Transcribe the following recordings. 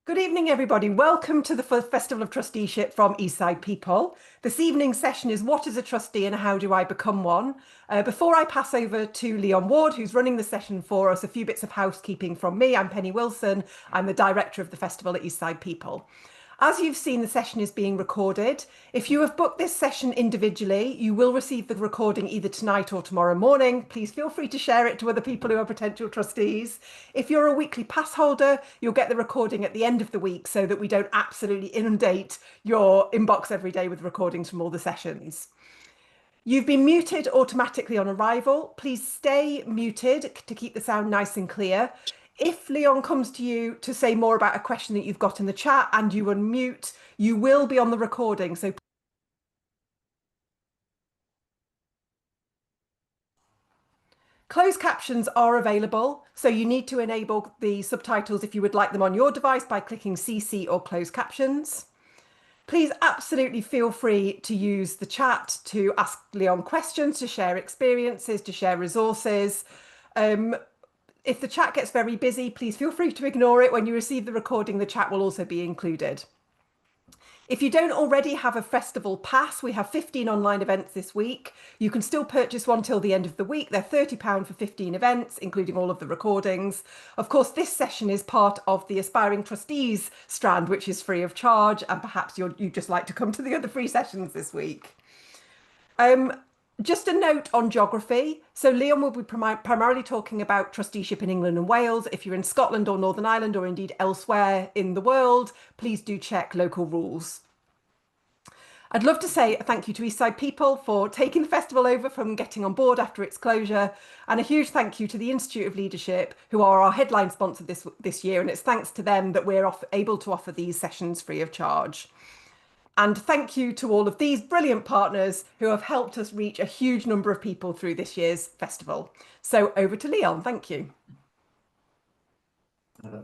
Good evening, everybody. Welcome to the Festival of Trusteeship from Eastside people. This evening's session is What is a Trustee and How do I Become One? Before I pass over to Leon Ward, who's running the session for us, a few bits of housekeeping from me. I'm Penny Wilson. I'm the director of the festival at Eastside people. As you've seen, the session is being recorded. If you have booked this session individually, you will receive the recording either tonight or tomorrow morning. Please feel free to share it to other people who are potential trustees. If you're a weekly pass holder, you'll get the recording at the end of the week so that we don't absolutely inundate your inbox every day with recordings from all the sessions. You've been muted automatically on arrival. Please stay muted to keep the sound nice and clear. If Leon comes to you to say more about a question that you've got in the chat and you unmute, you will be on the recording. So closed captions are available. So you need to enable the subtitles if you would like them on your device by clicking CC or closed captions. Please absolutely feel free to use the chat to ask Leon questions, to share experiences, to share resources. If the chat gets very busy, please feel free to ignore it. When you receive the recording, the chat will also be included. If you don't already have a festival pass, we have 15 online events this week. You can still purchase one till the end of the week. They're £30 for 15 events, including all of the recordings. Of course, this session is part of the Aspiring Trustees strand, which is free of charge, and perhaps you'd just like to come to the other free sessions this week. Just a note on geography. So Leon will be primarily talking about trusteeship in England and Wales. If you're in Scotland or Northern Ireland or indeed elsewhere in the world, please do check local rules. I'd love to say a thank you to Eastside people for taking the festival over from getting on board after its closure, and a huge thank you to the Institute of Leadership, who are our headline sponsor this year, and it's thanks to them that we're able to offer these sessions free of charge. And thank you to all of these brilliant partners who have helped us reach a huge number of people through this year's festival. So over to Leon. Thank you.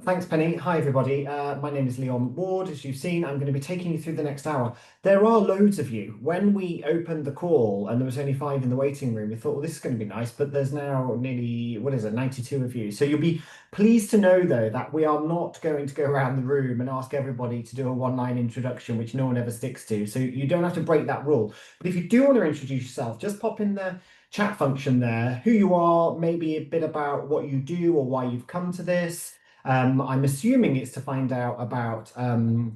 Thanks, Penny. Hi, everybody. My name is Leon Ward. As you've seen, I'm going to be taking you through the next hour. There are loads of you. When we opened the call and there was only 5 in the waiting room, we thought, well, this is going to be nice, but there's now nearly, 92 of you. So you'll be pleased to know, though, that we are not going to go around the room and ask everybody to do a one-line introduction, which no one ever sticks to. So you don't have to break that rule. But if you do want to introduce yourself, just pop in the chat function there, who you are, maybe a bit about what you do or why you've come to this. I'm assuming it's to find out about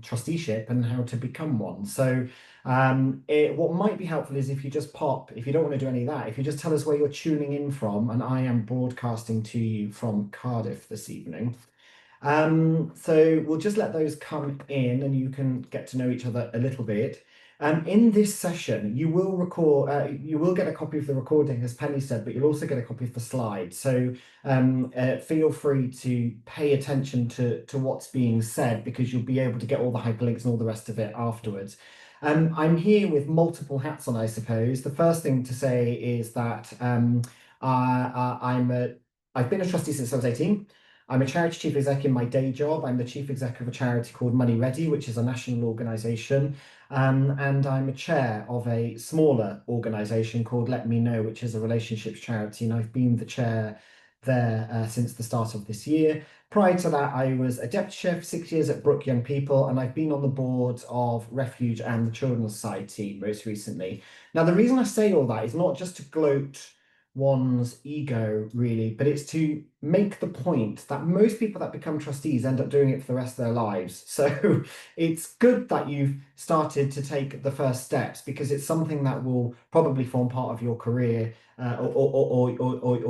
trusteeship and how to become one. So what might be helpful is if you just pop, if you don't want to do any of that, if you just tell us where you're tuning in from, and I am broadcasting to you from Cardiff this evening. So we'll just let those come in and you can get to know each other a little bit. In this session, you will get a copy of the recording, as Penny said, but you'll also get a copy of the slides. So feel free to pay attention to what's being said, because you'll be able to get all the hyperlinks and all the rest of it afterwards. I'm here with multiple hats on, I suppose. The first thing to say is that I've been a trustee since I was 18. I'm a charity chief exec in my day job. I'm the chief exec of a charity called Money Ready, which is a national organisation. And I'm a chair of a smaller organisation called Let Me Know, which is a relationships charity. And I've been the chair there since the start of this year. Prior to that, I was a deputy chair for 6 years at Brook Young People, and I've been on the board of Refuge and the Children's Society most recently. Now, the reason I say all that is not just to gloat one's ego, really, but it's to make the point that most people that become trustees end up doing it for the rest of their lives. So it's good that you've started to take the first steps, because it's something that will probably form part of your career or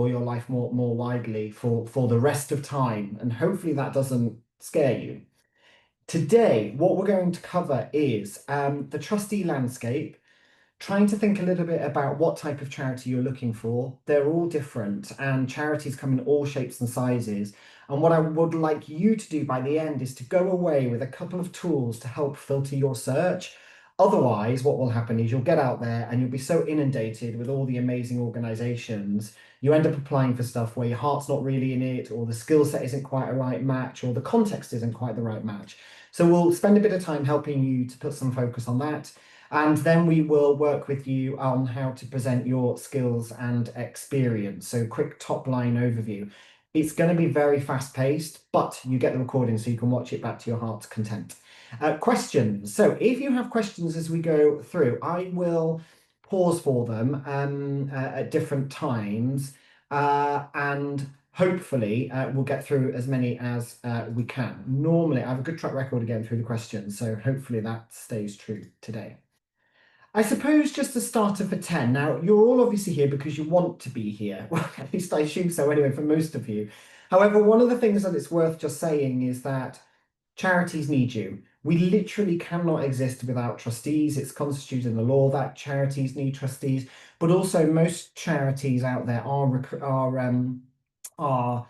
your life more widely for the rest of time, and hopefully that doesn't scare you. Today, what we're going to cover is the trustee landscape, trying to think a little bit about what type of charity you're looking for. They're all different, and charities come in all shapes and sizes. And what I would like you to do by the end is to go away with a couple of tools to help filter your search. Otherwise, what will happen is you'll get out there and you'll be so inundated with all the amazing organizations, you end up applying for stuff where your heart's not really in it, or the skill set isn't quite a right match, or the context isn't quite the right match. So we'll spend a bit of time helping you to put some focus on that. And then we will work with you on how to present your skills and experience. So quick top line overview. It's going to be very fast paced, but you get the recording so you can watch it back to your heart's content. Questions. So if you have questions as we go through, I will pause for them at different times, and hopefully we'll get through as many as we can. Normally, I have a good track record of getting through the questions, so hopefully that stays true today. I suppose just a starter for 10. Now, you're all obviously here because you want to be here. Well, at least I assume so anyway for most of you. However, one of the things that it's worth just saying is that charities need you. We literally cannot exist without trustees. It's constituted in the law that charities need trustees, but also most charities out there are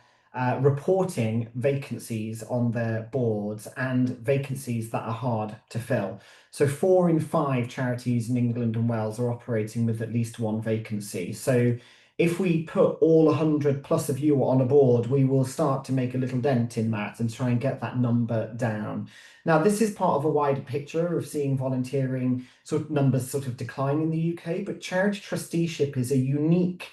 reporting vacancies on their boards and vacancies that are hard to fill. So 4 in 5 charities in England and Wales are operating with at least one vacancy. So if we put all 100 plus of you on a board, we will start to make a little dent in that and try and get that number down. Now, this is part of a wider picture of seeing volunteering sort of numbers sort of decline in the UK, but charity trusteeship is a unique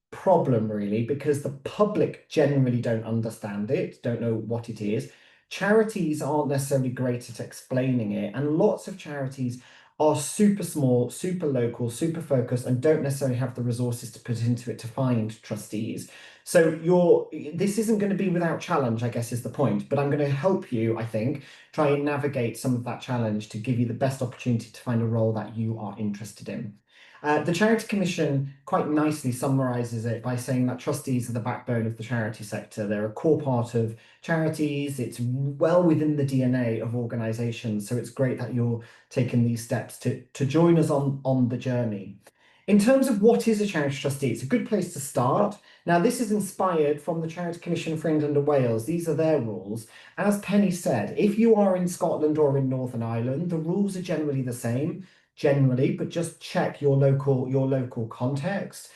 problem really because the public generally don't understand it, don't know what it is. Charities aren't necessarily great at explaining it, and lots of charities are super small, super local, super focused, and don't necessarily have the resources to put into it to find trustees. So this isn't going to be without challenge, I guess is the point, but I'm going to help you, I think, try and navigate some of that challenge to give you the best opportunity to find a role that you are interested in. The Charity Commission quite nicely summarises it by saying that trustees are the backbone of the charity sector. They're a core part of charities. It's well within the DNA of organisations. So it's great that you're taking these steps to join us on the journey. In terms of what is a charity trustee, it's a good place to start. Now, this is inspired from the Charity Commission for England and Wales. These are their rules. As Penny said, if you are in Scotland or in Northern Ireland, the rules are generally the same generally, but just check your local context.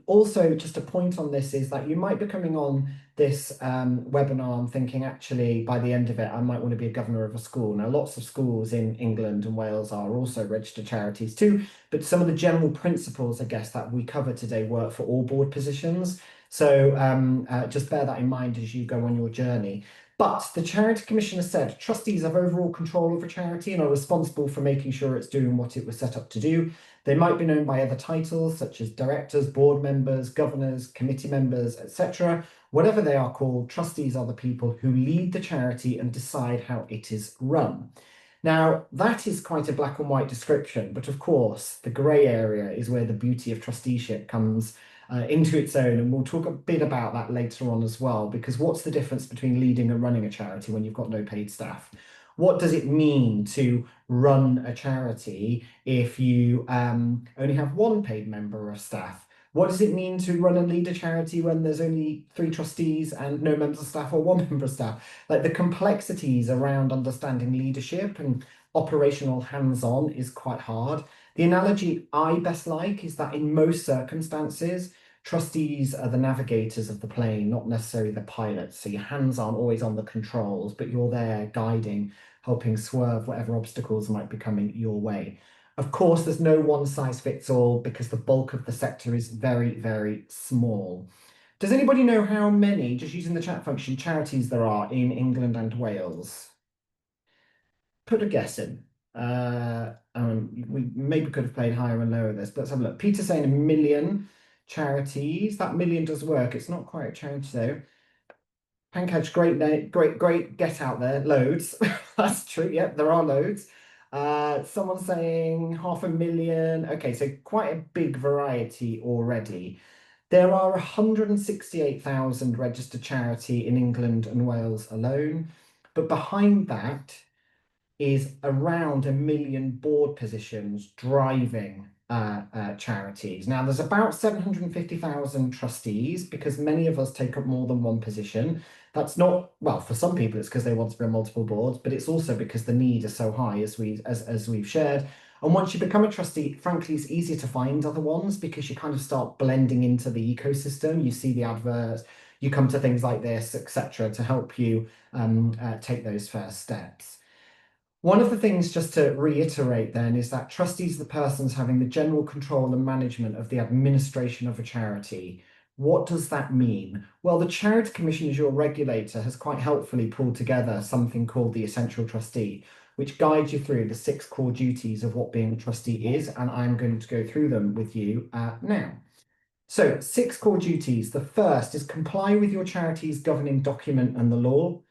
Also, just a point on this is that you might be coming on this webinar and thinking, actually, by the end of it, I might want to be a governor of a school. Now, lots of schools in England and Wales are also registered charities too, but some of the general principles, I guess, that we cover today work for all board positions. So just bear that in mind as you go on your journey. But the Charity Commission has said trustees have overall control over charity and are responsible for making sure it's doing what it was set up to do. They might be known by other titles such as directors, board members, governors, committee members, etc. Whatever they are called, trustees are the people who lead the charity and decide how it is run. Now, that is quite a black and white description, but of course, the grey area is where the beauty of trusteeship comes into its own, and we'll talk a bit about that later on as well, because what's the difference between leading and running a charity when you've got no paid staff? What does it mean to run a charity if you only have one paid member of staff? What does it mean to run and lead a charity when there's only 3 trustees and no members of staff or 1 member of staff? Like the complexities around understanding leadership and operational hands-on is quite hard. The analogy I best like is that in most circumstances, trustees are the navigators of the plane, not necessarily the pilots. So your hands aren't always on the controls, but you're there guiding, helping swerve whatever obstacles might be coming your way. Of course, there's no one size fits all because the bulk of the sector is very, very small. Does anybody know how many, just using the chat function, charities there are in England and Wales? Put a guess in. We maybe could have played higher and lower this, but let's have a look. Peter's saying 1 million charities. That million does work. It's not quite a charity though. Pankaj, great get out there. Loads. That's true. Yep, there are loads. Someone's saying 500,000. Okay, so quite a big variety already. There are 168,000 registered charity in England and Wales alone, but behind that is around 1 million board positions driving charities. Now, there's about 750,000 trustees because many of us take up more than one position. That's not, well, for some people, it's because they want to be on multiple boards, but it's also because the need is so high as we've shared. And once you become a trustee, frankly, it's easier to find other ones because you kind of start blending into the ecosystem. You see the adverts, you come to things like this, etc., to help you take those first steps. One of the things, just to reiterate then, is that trustees are the persons having the general control and management of the administration of a charity. What does that mean? Well, the Charity Commission, as your regulator, has quite helpfully pulled together something called the Essential Trustee, which guides you through the 6 core duties of what being a trustee is, and I'm going to go through them with you now. So, 6 core duties. The first is comply with your charity's governing document and the law,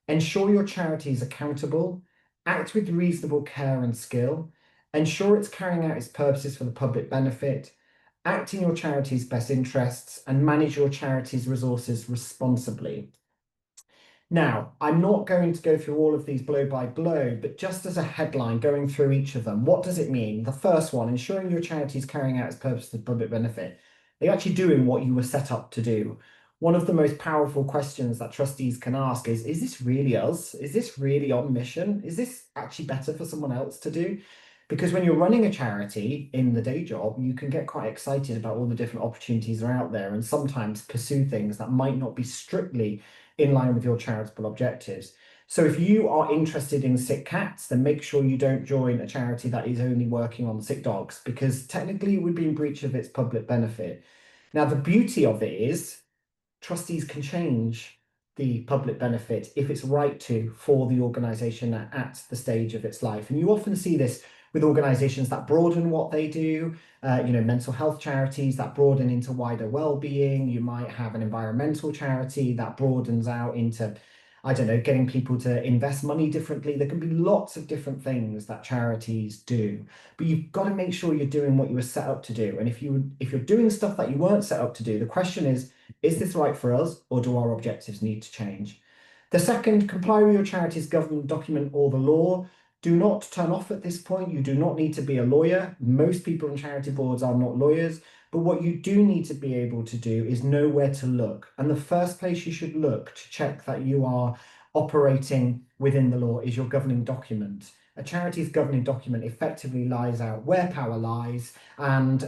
ensure your charity is accountable, act with reasonable care and skill, ensure it's carrying out its purposes for the public benefit, act in your charity's best interests, and manage your charity's resources responsibly. Now, I'm not going to go through all of these blow by blow, but just as a headline, going through each of them, what does it mean? The first one, ensuring your charity is carrying out its purpose for the public benefit. Are you actually doing what you were set up to do? One of the most powerful questions that trustees can ask is this really us? Is this really on mission? Is this actually better for someone else to do? Because when you're running a charity in the day job, you can get quite excited about all the different opportunities that are out there and sometimes pursue things that might not be strictly in line with your charitable objectives. So if you are interested in sick cats, then make sure you don't join a charity that is only working on sick dogs, because technically it would be in breach of its public benefit. Now, the beauty of it is trustees can change the public benefit if it's right to for the organisation at the stage of its life. And you often see this with organisations that broaden what they do, mental health charities that broaden into wider well-being. You might have an environmental charity that broadens out into, I don't know, getting people to invest money differently. There can be lots of different things that charities do, but you've got to make sure you're doing what you were set up to do. And if you're doing stuff that you weren't set up to do, the question is this right for us, or do our objectives need to change? The second, comply with your charity's government document or the law. Do not turn off at this point. You do not need to be a lawyer. Most people on charity boards are not lawyers. But what you do need to be able to do is know where to look. And the first place you should look to check that you are operating within the law is your governing document. A charity's governing document effectively lies out where power lies and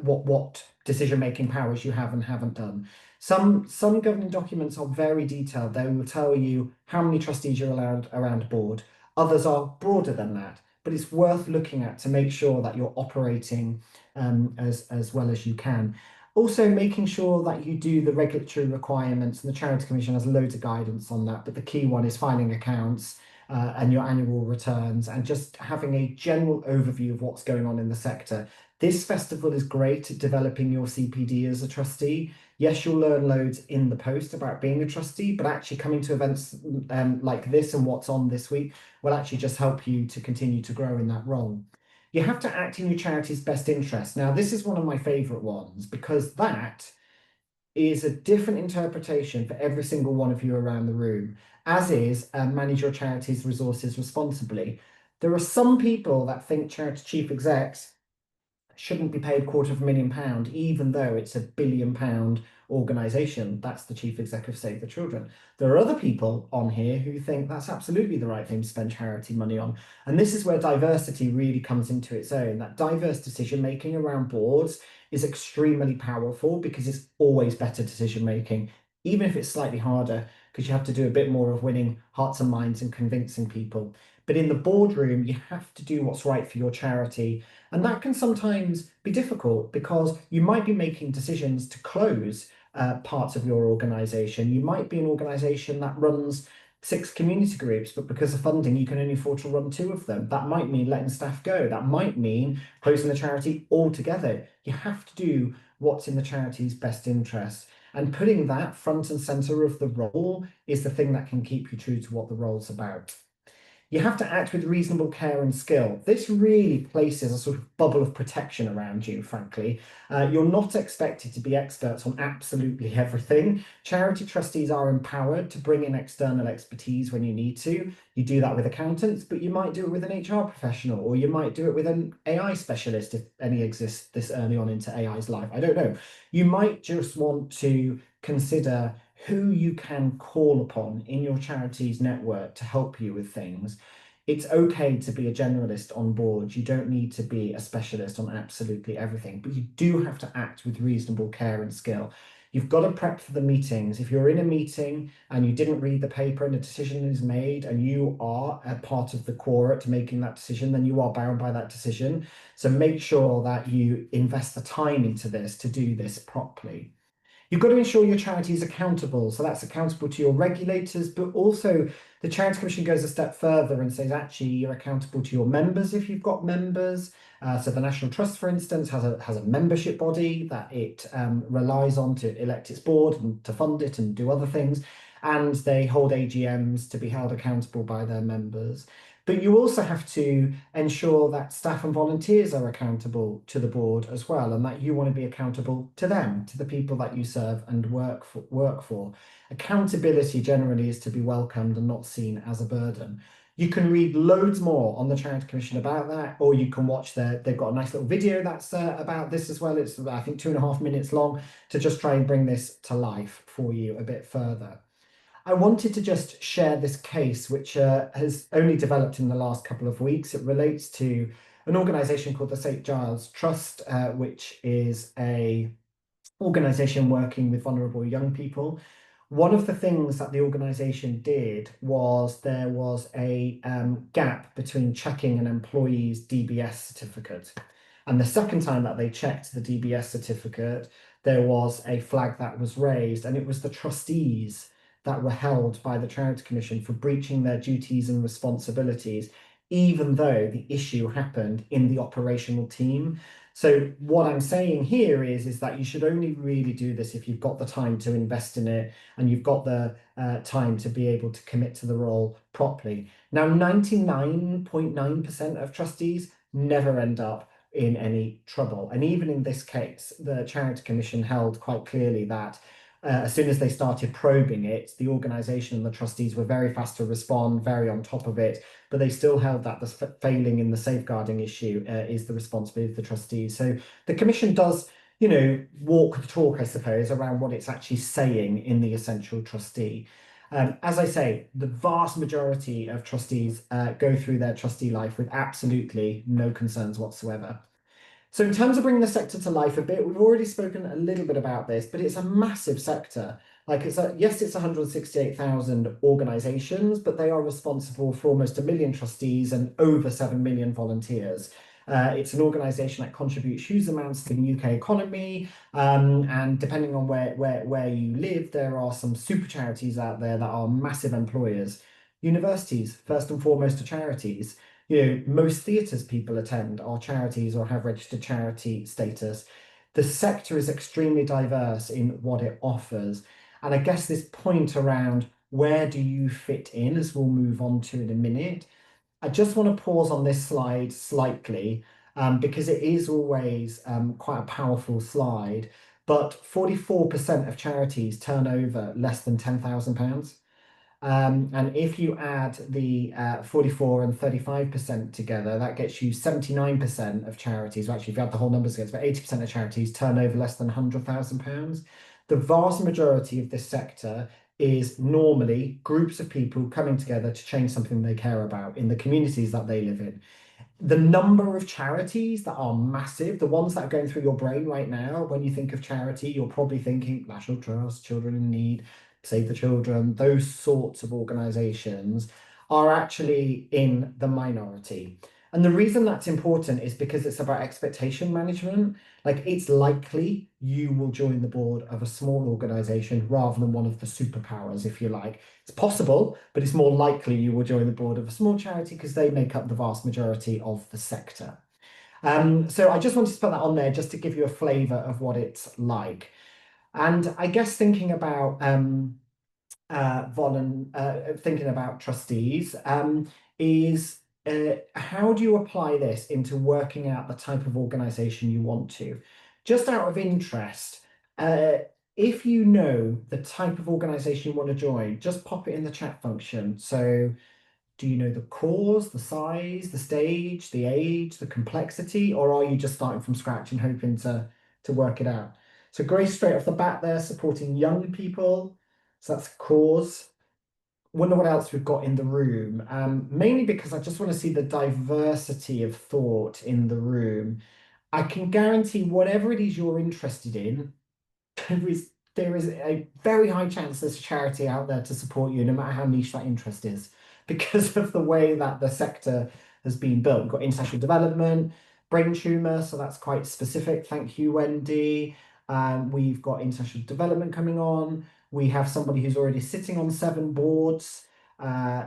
what decision-making powers you have and haven't done. Some governing documents are very detailed. They will tell you how many trustees you're allowed around a board. Others are broader than that, but it's worth looking at to make sure that you're operating as well as you can. Also, making sure that you do the regulatory requirements, and the Charity Commission has loads of guidance on that, but the key one is filing accounts and your annual returns, and just having a general overview of what's going on in the sector. This festival is great at developing your CPD as a trustee. Yes, you'll learn loads in the post about being a trustee, but actually coming to events like this and what's on this week will actually just help you to continue to grow in that role. You have to act in your charity's best interest. Now, this is one of my favourite ones because that is a different interpretation for every single one of you around the room, as is manage your charity's resources responsibly. There are some people that think charity chief execs shouldn't be paid £250,000, even though it's £1 billion organisation. That's the chief executive of Save the Children. There are other people on here who think that's absolutely the right thing to spend charity money on. And this is where diversity really comes into its own. That diverse decision making around boards is extremely powerful because it's always better decision making, even if it's slightly harder, because you have to do a bit more of winning hearts and minds and convincing people. But in the boardroom, you have to do what's right for your charity. And that can sometimes be difficult because you might be making decisions to close parts of your organisation. You might be an organisation that runs 6 community groups, but because of funding, you can only afford to run 2 of them. That might mean letting staff go. That might mean closing the charity altogether. You have to do what's in the charity's best interest. And putting that front and centre of the role is the thing that can keep you true to what the role's about. You have to act with reasonable care and skill. This really places a sort of bubble of protection around you, frankly. You're not expected to be experts on absolutely everything. Charity trustees are empowered to bring in external expertise when you need to. You do that with accountants, but you might do it with an HR professional, or you might do it with an AI specialist if any exists this early on into AI's life. I don't know. You might just want to consider who you can call upon in your charity's network to help you with things. It's okay to be a generalist on board. You don't need to be a specialist on absolutely everything, but you do have to act with reasonable care and skill. You've got to prep for the meetings. If you're in a meeting and you didn't read the paper and a decision is made and you are a part of the quorum making that decision, then you are bound by that decision. So make sure that you invest the time into this to do this properly. You've got to ensure your charity is accountable. So that's accountable to your regulators, but also the Charity Commission goes a step further and says actually you're accountable to your members if you've got members. So the National Trust, for instance, has a membership body that it relies on to elect its board and to fund it and do other things. And they hold AGMs to be held accountable by their members. But you also have to ensure that staff and volunteers are accountable to the board as well, and that you want to be accountable to them, to the people that you serve and work for. Accountability generally is to be welcomed and not seen as a burden. You can read loads more on the Charity Commission about that, or you can watch they've got a nice little video that's about this as well. It's, I think, 2.5 minutes long to just try and bring this to life for you a bit further. I wanted to just share this case, which has only developed in the last couple of weeks. It relates to an organisation called the St Giles Trust, which is a organisation working with vulnerable young people. One of the things that the organisation did was there was a gap between checking an employee's DBS certificate. And the second time that they checked the DBS certificate, there was a flag that was raised, and it was the trustees that were held by the Charity Commission for breaching their duties and responsibilities, even though the issue happened in the operational team. So what I'm saying here is that you should only really do this if you've got the time to invest in it and you've got the time to be able to commit to the role properly. Now, 99.9% of trustees never end up in any trouble. And even in this case, the Charity Commission held quite clearly that as soon as they started probing it, the organisation and the trustees were very fast to respond, very on top of it, but they still held that the failing in the safeguarding issue is the responsibility of the trustees. So the Commission does, walk the talk, I suppose, around what it's actually saying in the Essential Trustee. As I say, the vast majority of trustees go through their trustee life with absolutely no concerns whatsoever. So in terms of bringing the sector to life a bit, we've already spoken a little bit about this, but it's a massive sector. Like yes, it's 168,000 organisations, but they are responsible for almost 1 million trustees and over 7 million volunteers. It's an organisation that contributes huge amounts to the UK economy, and depending on where you live, there are some super charities out there that are massive employers. Universities, first and foremost, are charities. Most theatres people attend are charities or have registered charity status. The sector is extremely diverse in what it offers. And I guess this point around where do you fit in, as we'll move on to in a minute, I just want to pause on this slide slightly because it is always quite a powerful slide. But 44% of charities turn over less than £10,000. And if you add the 44 and 35% together, that gets you 79% of charities. Well, actually, if you add the whole numbers together, but 80% of charities turn over less than £100,000. The vast majority of this sector is normally groups of people coming together to change something they care about in the communities that they live in. The number of charities that are massive, the ones that are going through your brain right now, when you think of charity, you're probably thinking National Trust, Children in Need, Save the Children, those sorts of organisations are actually in the minority. And the reason that's important is because it's about expectation management. Like, it's likely you will join the board of a small organisation rather than one of the superpowers, if you like. It's possible, but it's more likely you will join the board of a small charity because they make up the vast majority of the sector. So I just wanted to put that on there just to give you a flavour of what it's like. And I guess thinking about thinking about trustees is how do you apply this into working out the type of organisation you want to? Just out of interest, if you know the type of organisation you want to join, just pop it in the chat function. So do you know the cause, the size, the stage, the age, the complexity, or are you just starting from scratch and hoping to work it out? So Grace, straight off the bat there, supporting young people. So that's cause. Wonder what else we've got in the room. Mainly because I just want to see the diversity of thought in the room. I can guarantee whatever it is you're interested in, there is there is a very high chance there's a charity out there to support you, no matter how niche that interest is, because of the way that the sector has been built. We've got international development, brain tumor, so that's quite specific. Thank you, Wendy. We've got international development coming on. We have somebody who's already sitting on 7 boards,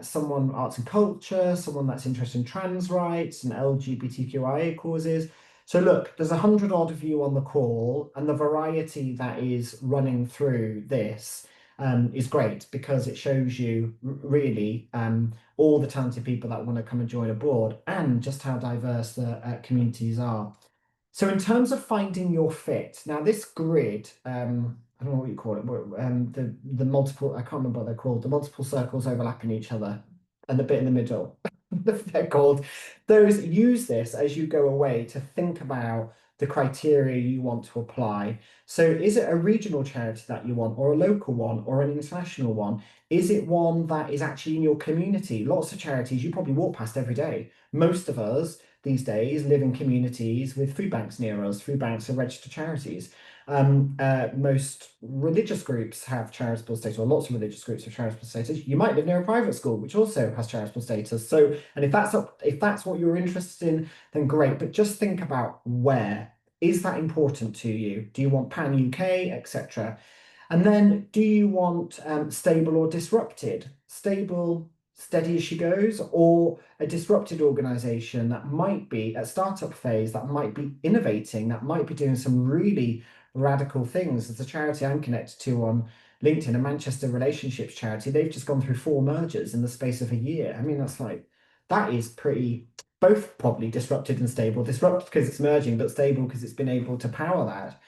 someone arts and culture, someone that's interested in trans rights and LGBTQIA causes. So look, there's 100 odd of you on the call, and the variety that is running through this is great, because it shows you really all the talented people that want to come and join a board, and just how diverse the communities are. So in terms of finding your fit, now this grid, I don't know what you call it, the multiple, I can't remember what they're called, the multiple circles overlapping each other, and the bit in the middle, they're called. Those, use this as you go away to think about the criteria you want to apply. So is it a regional charity that you want, or a local one, or an international one? Is it one that is actually in your community? Lots of charities you probably walk past every day. Most of us these days live in communities with food banks near us. Food banks are registered charities. Most religious groups have charitable status, or lots of religious groups have charitable status. You might live near a private school, which also has charitable status. So, and if that's what you're interested in, then great. But just think about, where is that important to you? Do you want pan UK, etc.? And then, do you want stable or disrupted? Stable, steady as she goes, or a disrupted organization that might be at startup phase, that might be innovating, that might be doing some really radical things. There's a charity I'm connected to on LinkedIn, a Manchester relationships charity. They've just gone through 4 mergers in the space of a year. I mean, that is pretty, both probably disrupted and stable. Disrupted because it's merging, but stable because it's been able to power that.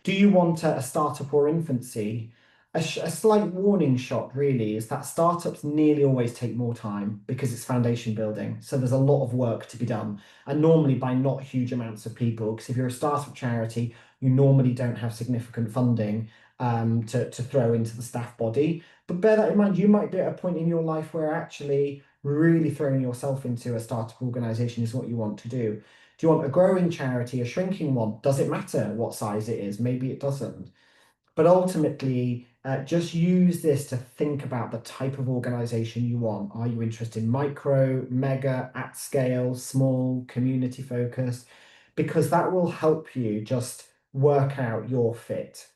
Do you want a startup or infancy? A slight warning shot really is that startups nearly always take more time, because it's foundation building. So there's a lot of work to be done, and normally by not huge amounts of people, because if you're a startup charity, you normally don't have significant funding to throw into the staff body. But bear that in mind, you might be at a point in your life where actually really throwing yourself into a startup organization is what you want to do. Do you want a growing charity, a shrinking one? Does it matter what size it is? Maybe it doesn't. But ultimately, just use this to think about the type of organization you want. Are you interested in micro, mega, at scale, small, community focused? Because that will help you just work out your fit.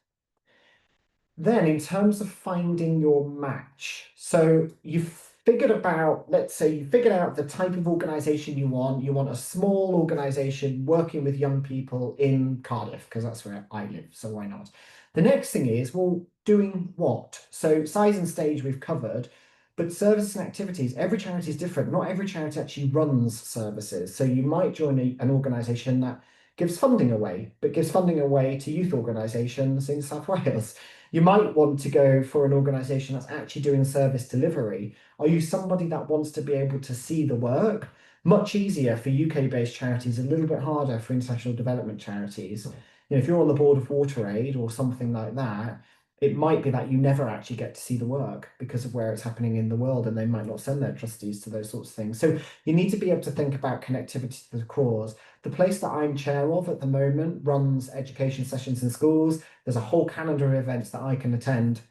Then, in terms of finding your match, so you've figured about, let's say you figured out the type of organization you want. You want a small organization working with young people in Cardiff, because that's where I live, so why not? The next thing is, well, doing what? So size and stage we've covered, but services and activities, every charity is different. Not every charity actually runs services. So you might join an organization that gives funding away, but gives funding away to youth organizations in South Wales. You might want to go for an organization that's actually doing service delivery. Are you somebody that wants to be able to see the work? Much easier for UK-based charities, a little bit harder for international development charities. You know, if you're on the board of WaterAid or something like that, it might be that you never actually get to see the work because of where it's happening in the world, and they might not send their trustees to those sorts of things. So you need to be able to think about connectivity to the cause. The place that I'm chair of at the moment runs education sessions in schools. There's a whole calendar of events that I can attend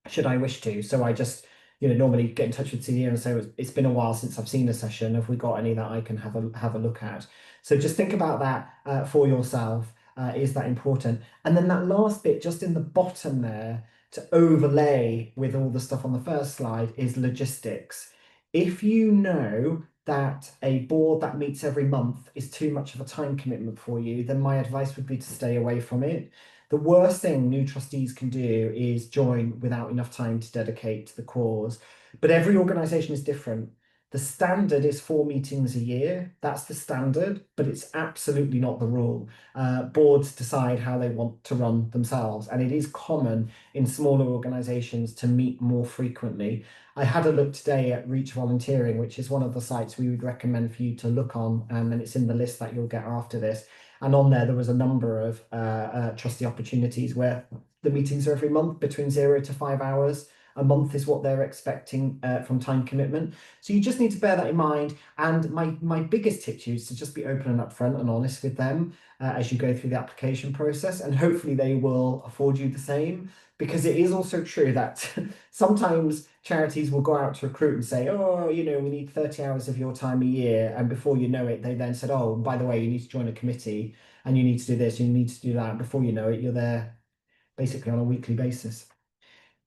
should I wish to. So I just, normally get in touch with CEO and say, it's been a while since I've seen a session. Have we got any that I can have a look at? So just think about that for yourself. Is that important? And then that last bit, just in the bottom there, to overlay with all the stuff on the first slide, is logistics. If you know that a board that meets every month is too much of a time commitment for you, then my advice would be to stay away from it. The worst thing new trustees can do is join without enough time to dedicate to the cause. But every organisation is different. The standard is 4 meetings a year. That's the standard, but it's absolutely not the rule. Boards decide how they want to run themselves, and it is common in smaller organisations to meet more frequently. I had a look today at Reach Volunteering, which is one of the sites we would recommend for you to look on, and it's in the list that you'll get after this. And on there was a number of trustee opportunities where the meetings are every month between 0 to 5 hours. a month is what they're expecting from time commitment. So you just need to bear that in mind. And my biggest tip to you is to just be open and upfront and honest with them as you go through the application process, and hopefully they will afford you the same. Because it is also true that sometimes charities will go out to recruit and say, oh, we need 30 hours of your time a year. And before you know it, they then said, oh, by the way, you need to join a committee and you need to do this, you need to do that. Before you know it, you're there basically on a weekly basis.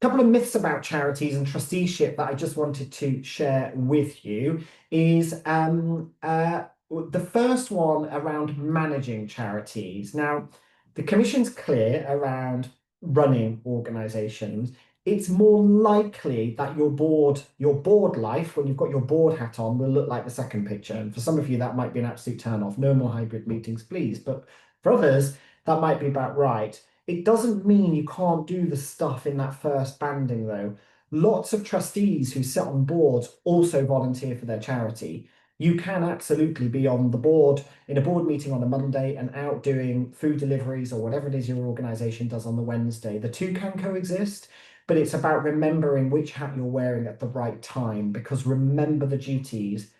A couple of myths about charities and trusteeship that I just wanted to share with you is the first one around managing charities. Now, the Commission's clear around running organisations. It's more likely that your board life, when you've got your board hat on, will look like the second picture. And for some of you, that might be an absolute turn off. No more hybrid meetings, please. But for others, that might be about right. It doesn't mean you can't do the stuff in that first banding, though. Lots of trustees who sit on boards also volunteer for their charity. You can absolutely be on the board in a board meeting on a Monday and out doing food deliveries or whatever it is your organisation does on the Wednesday. The two can coexist, but it's about remembering which hat you're wearing at the right time, because remember the duties.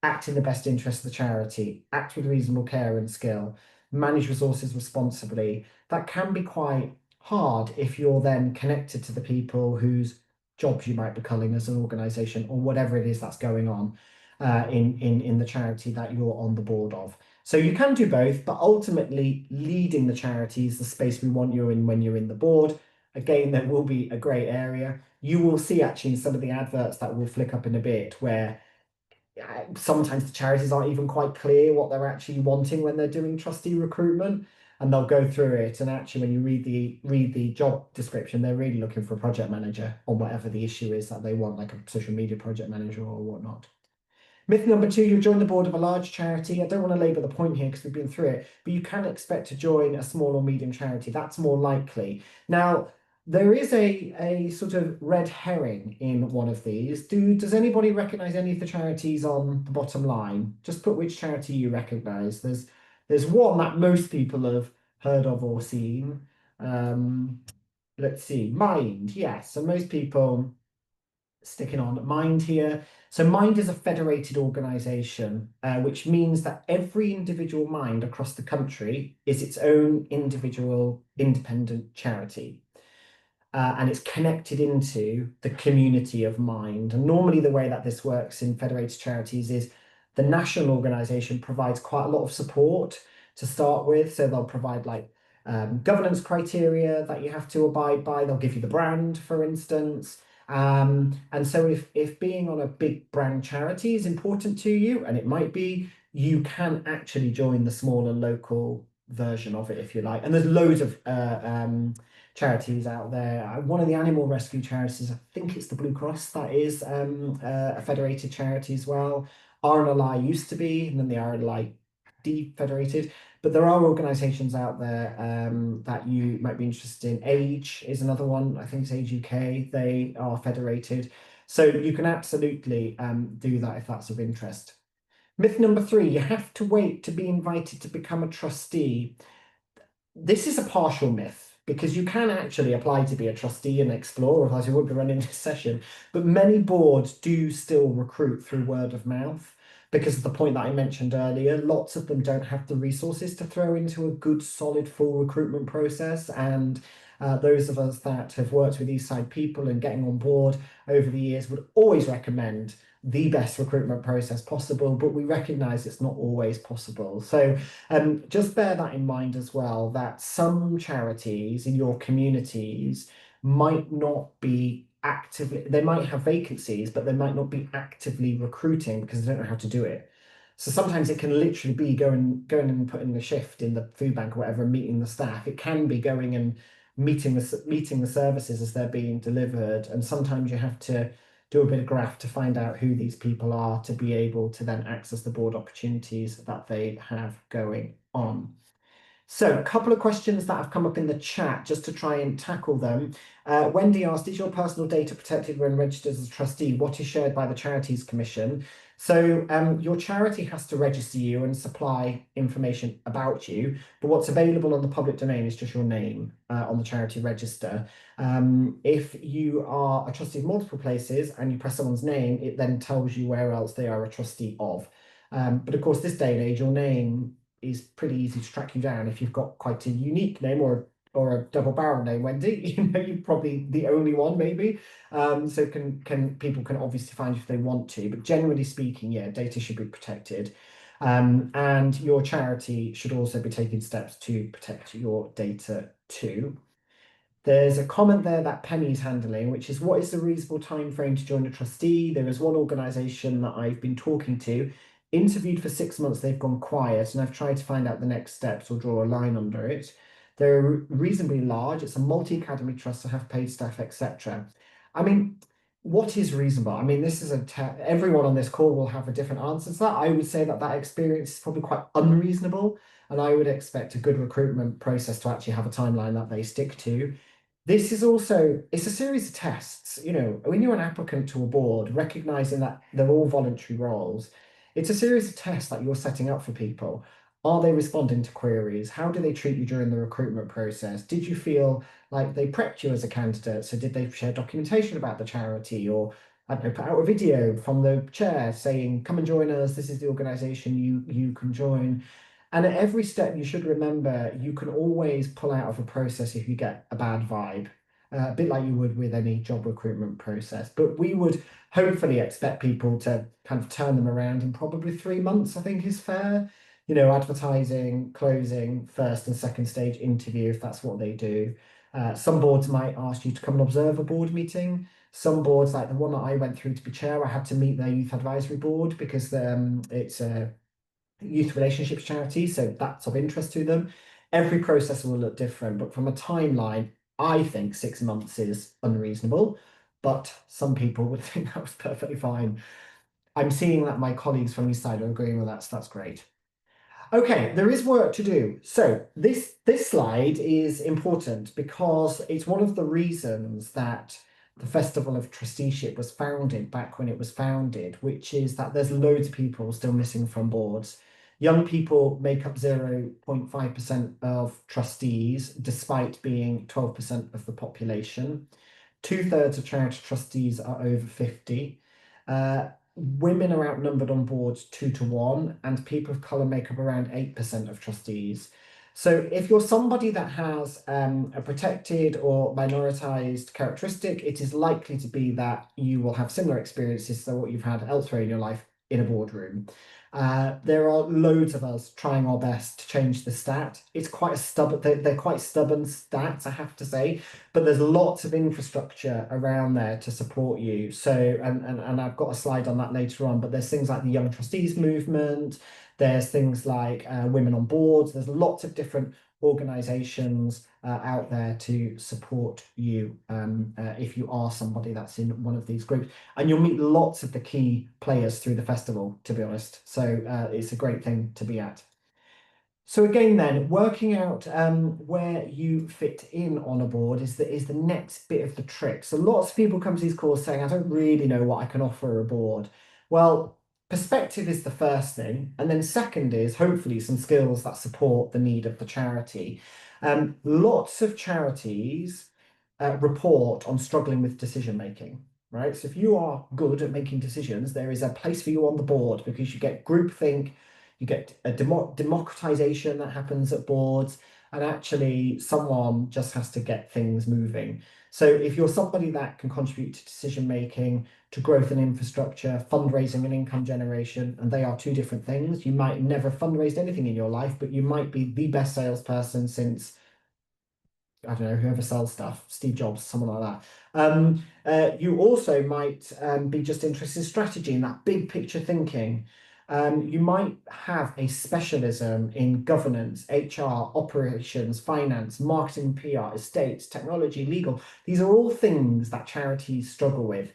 Act in the best interest of the charity, act with reasonable care and skill, manage resources responsibly. That can be quite hard if you're then connected to the people whose jobs you might be culling as an organisation, or whatever it is that's going on in the charity that you're on the board of. So you can do both, but ultimately leading the charity is the space we want you in when you're in the board. Again, there will be a grey area. You will see actually in some of the adverts that will flick up in a bit where sometimes the charities aren't even quite clear what they're actually wanting when they're doing trustee recruitment, and they'll go through it, and actually when you read the job description, they're really looking for a project manager on whatever the issue is that they want, like a social media project manager or whatnot. Myth number 2, you'll join the board of a large charity. I don't want to labour the point here because we've been through it, but you can expect to join a small or medium charity. That's more likely. Now, there is a sort of red herring in one of these. Does anybody recognise any of the charities on the bottom line? Just put which charity you recognise. There's one that most people have heard of or seen. Let's see, Mind. Yes, so most people sticking on Mind here. So Mind is a federated organisation, which means that every individual Mind across the country is its own individual independent charity. And it's connected into the community of Mind. And normally the way that this works in federated charities is the national organisation provides quite a lot of support to start with. So they'll provide like governance criteria that you have to abide by. They'll give you the brand, for instance. And so if being on a big brand charity is important to you, and it might be, you can actually join the smaller local version of it if you like. And there's loads of charities out there. One of the animal rescue charities, I think it's the Blue Cross, that is a federated charity as well. RNLI used to be, and then the RNLI defederated. But there are organisations out there that you might be interested in. Age is another one. I think it's Age UK. They are federated. So you can absolutely do that if that's of interest. Myth number 3, you have to wait to be invited to become a trustee. This is a partial myth, because you can actually apply to be a trustee and explore, otherwise you won't be running this session. But many boards do still recruit through word of mouth, because of the point that I mentioned earlier. Lots of them don't have the resources to throw into a good, solid, full recruitment process. And those of us that have worked with Eastside people and getting on board over the years would always recommend the best recruitment process possible, but we recognise it's not always possible. So just bear that in mind as well, that some charities in your communities might not be actively, they might have vacancies, but they might not be actively recruiting because they don't know how to do it. So sometimes it can literally be going and putting a shift in the food bank or whatever, and meeting the staff. It can be going and meeting the services as they're being delivered. And sometimes you have to do a bit of graft to find out who these people are to be able to then access the board opportunities that they have going on. So a couple of questions that have come up in the chat just to try and tackle them. Wendy asked, is your personal data protected when registered as a trustee? What is shared by the Charities Commission? So your charity has to register you and supply information about you, but what's available on the public domain is just your name on the charity register. If you are a trustee of multiple places and you press someone's name, it then tells you where else they are a trustee of. But of course, this day and age, your name is pretty easy to track you down if you've got quite a unique name or a double barrel name, Wendy. You're probably the only one, maybe. So can people can obviously find you if they want to, but generally speaking, yeah, data should be protected. And your charity should also be taking steps to protect your data too. There's a comment there that Penny's handling, which is what is the reasonable time frame to join a trustee? There is one organisation that I've been talking to, interviewed for 6 months, they've gone quiet, and I've tried to find out the next steps or draw a line under it. They're reasonably large. It's a multi-academy trust to have paid staff, etc. I mean, what is reasonable? I mean, this is everyone on this call will have a different answer to that. I would say that that experience is probably quite unreasonable, and I would expect a good recruitment process to actually have a timeline that they stick to. This is also, it's a series of tests. When you're an applicant to a board, recognizing that they're all voluntary roles, it's a series of tests that you're setting up for people. Are they responding to queries? How do they treat you during the recruitment process? Did you feel like they prepped you as a candidate? So did they share documentation about the charity, or I don't know, put out a video from the chair saying, come and join us, this is the organization you can join. And at every step, you should remember you can always pull out of a process if you get a bad vibe, a bit like you would with any job recruitment process. But we would hopefully expect people to kind of turn them around in probably 3 months, I think is fair. Advertising, closing, first and second stage interview, if that's what they do. Some boards might ask you to come and observe a board meeting. Some boards, like the one that I went through to be chair, I had to meet their youth advisory board because it's a youth relationships charity, so that's of interest to them. Every process will look different, but from a timeline, I think 6 months is unreasonable, but some people would think that was perfectly fine. I'm seeing that my colleagues from Eastside are agreeing with that, so that's great. Okay, there is work to do. So this slide is important because it's one of the reasons that the Festival of Trusteeship was founded back when it was founded, which is that there's loads of people still missing from boards. Young people make up 0.5% of trustees, despite being 12% of the population. 2/3 of charity trustees are over 50. Women are outnumbered on boards 2 to 1, and people of colour make up around 8% of trustees. So if you're somebody that has a protected or minoritized characteristic, it is likely to be that you will have similar experiences to what you've had elsewhere in your life in a boardroom. There are loads of us trying our best to change the stat. It's quite a stubborn, they're quite stubborn stats, I have to say, but there's lots of infrastructure around there to support you. So, and I've got a slide on that later on, but there's things like the Young Trustees Movement, there's things like Women on Boards, there's lots of different organizations out there to support you if you are somebody that's in one of these groups. And you'll meet lots of the key players through the festival, to be honest. So it's a great thing to be at. So again, then working out where you fit in on a board is the next bit of the trick. So lots of people come to these calls saying, I don't really know what I can offer a board. Well, perspective is the first thing, and then second is hopefully some skills that support the need of the charity. Lots of charities report on struggling with decision making. Right, so if you are good at making decisions, there is a place for you on the board because you get groupthink, you get a democratization that happens at boards, and actually someone just has to get things moving. So if you're somebody that can contribute to decision making, to growth and infrastructure, fundraising and income generation, and they are two different things. You might never have fundraised anything in your life, but you might be the best salesperson since, I don't know, whoever sells stuff, Steve Jobs, someone like that. You also might be just interested in strategy and that big picture thinking. You might have a specialism in governance, HR, operations, finance, marketing, PR, estates, technology, legal. These are all things that charities struggle with.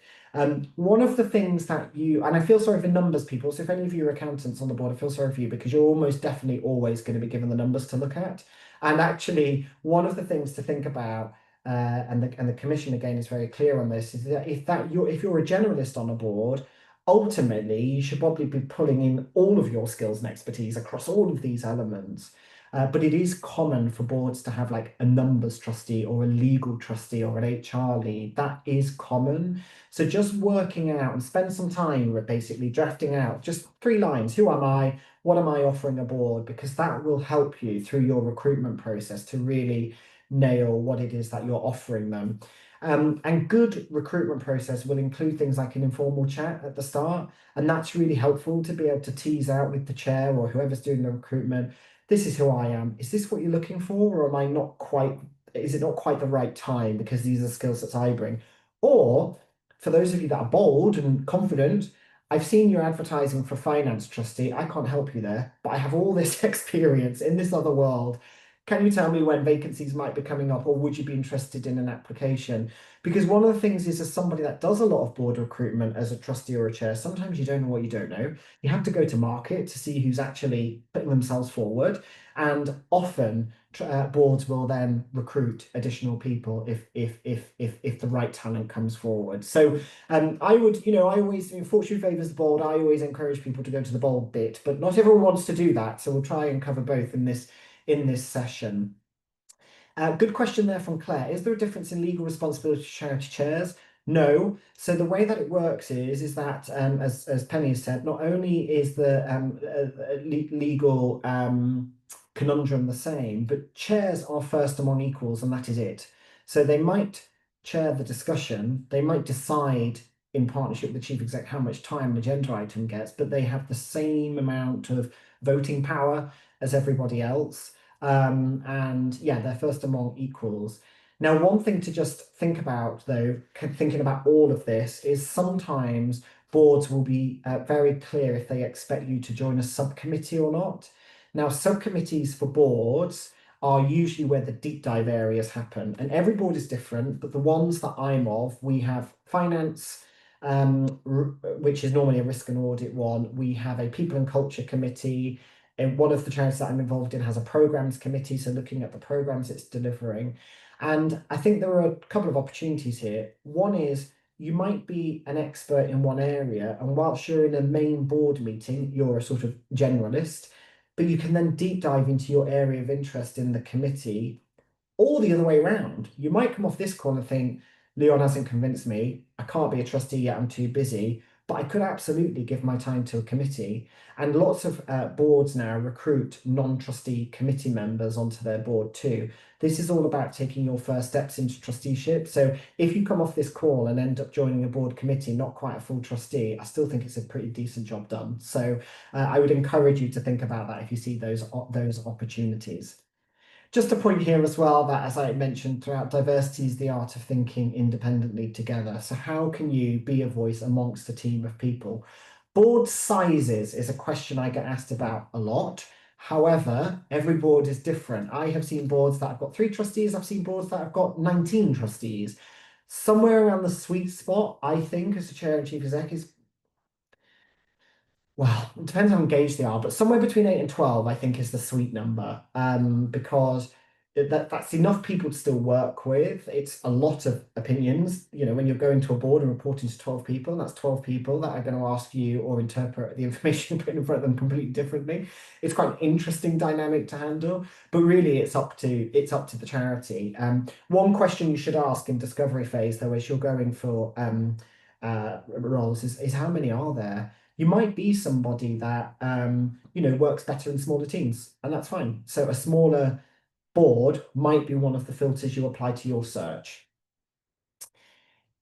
One of the things that and I feel sorry for numbers people, so if any of you are accountants on the board, I feel sorry for you because you're almost definitely always going to be given the numbers to look at. And actually, one of the things to think about, and the commission again is very clear on this, is that if you're a generalist on a board, ultimately, you should probably be pulling in all of your skills and expertise across all of these elements. But it is common for boards to have like a numbers trustee or a legal trustee or an HR lead. That is common. So just working out and spend some time with basically drafting out just 3 lines. Who am I? What am I offering a board? Because that will help you through your recruitment process to really nail what it is that you're offering them. And good recruitment process will include things like an informal chat at the start. And that's really helpful to be able to tease out with the chair or whoever's doing the recruitment. This is who I am. Is this what you're looking for? Or am I not quite, is it not quite the right time because these are skill sets I bring? Or for those of you that are bold and confident, I've seen your advertising for finance trustee. I can't help you there, but I have all this experience in this other world. Can you tell me when vacancies might be coming up, or would you be interested in an application? Because one of the things is, as somebody that does a lot of board recruitment as a trustee or a chair, sometimes you don't know what you don't know. You have to go to market to see who's actually putting themselves forward, and often boards will then recruit additional people if the right talent comes forward. So I would, I always, fortune favors the bold. I always encourage people to go to the bold bit, but not everyone wants to do that. So we'll try and cover both in this session. Good question there from Claire. Is there a difference in legal responsibility to charity chairs? No. So the way that it works is that, as Penny has said, not only is the legal conundrum the same, but chairs are first among equals, and that is it. So they might chair the discussion, they might decide in partnership with the chief exec how much time an agenda item gets, but they have the same amount of voting power as everybody else. And yeah, they're first among equals. Now, one thing to just think about, though, thinking about all of this, is sometimes boards will be very clear if they expect you to join a subcommittee or not. Now, subcommittees for boards are usually where the deep dive areas happen, and every board is different, but the ones that I'm of, we have finance, which is normally a risk and audit one. We have a people and culture committee. And one of the charities that I'm involved in has a programs committee, so looking at the programs it's delivering. And I think there are a couple of opportunities here. One is you might be an expert in one area, and whilst you're in a main board meeting, you're a sort of generalist, but you can then deep dive into your area of interest in the committee, or the other way around. You might come off this call and think, Leon hasn't convinced me. I can't be a trustee yet. I'm too busy. But I could absolutely give my time to a committee. And lots of boards now recruit non-trustee committee members onto their board too. This is all about taking your first steps into trusteeship. So if you come off this call and end up joining a board committee, not quite a full trustee, I still think it's a pretty decent job done. So I would encourage you to think about that if you see those opportunities. Just a point here as well that, as I mentioned throughout, diversity is the art of thinking independently together. So how can you be a voice amongst a team of people? Board sizes is a question I get asked about a lot. However, every board is different. I have seen boards that have got 3 trustees. I've seen boards that have got 19 trustees. Somewhere around the sweet spot, I think, as the chair and chief exec is, well, it depends how engaged they are, but somewhere between 8 and 12, I think, is the sweet number. Because that's enough people to still work with. It's a lot of opinions. When you're going to a board and reporting to 12 people, that's 12 people that are going to ask you or interpret the information put in front of them completely differently. It's quite an interesting dynamic to handle, but really it's up to the charity. One question you should ask in discovery phase, though, as you're going for roles is how many are there? You might be somebody that works better in smaller teams, and that's fine. So a smaller board might be one of the filters you apply to your search.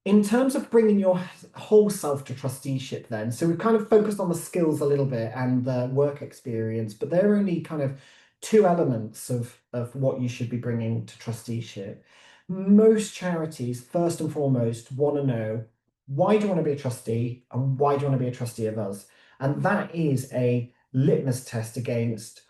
In terms of bringing your whole self to trusteeship, then, so we've kind of focused on the skills a little bit and the work experience, but there are only kind of 2 elements of what you should be bringing to trusteeship. Most charities, first and foremost, want to know, why do you want to be a trustee and why do you want to be a trustee of us? And that is a litmus test against,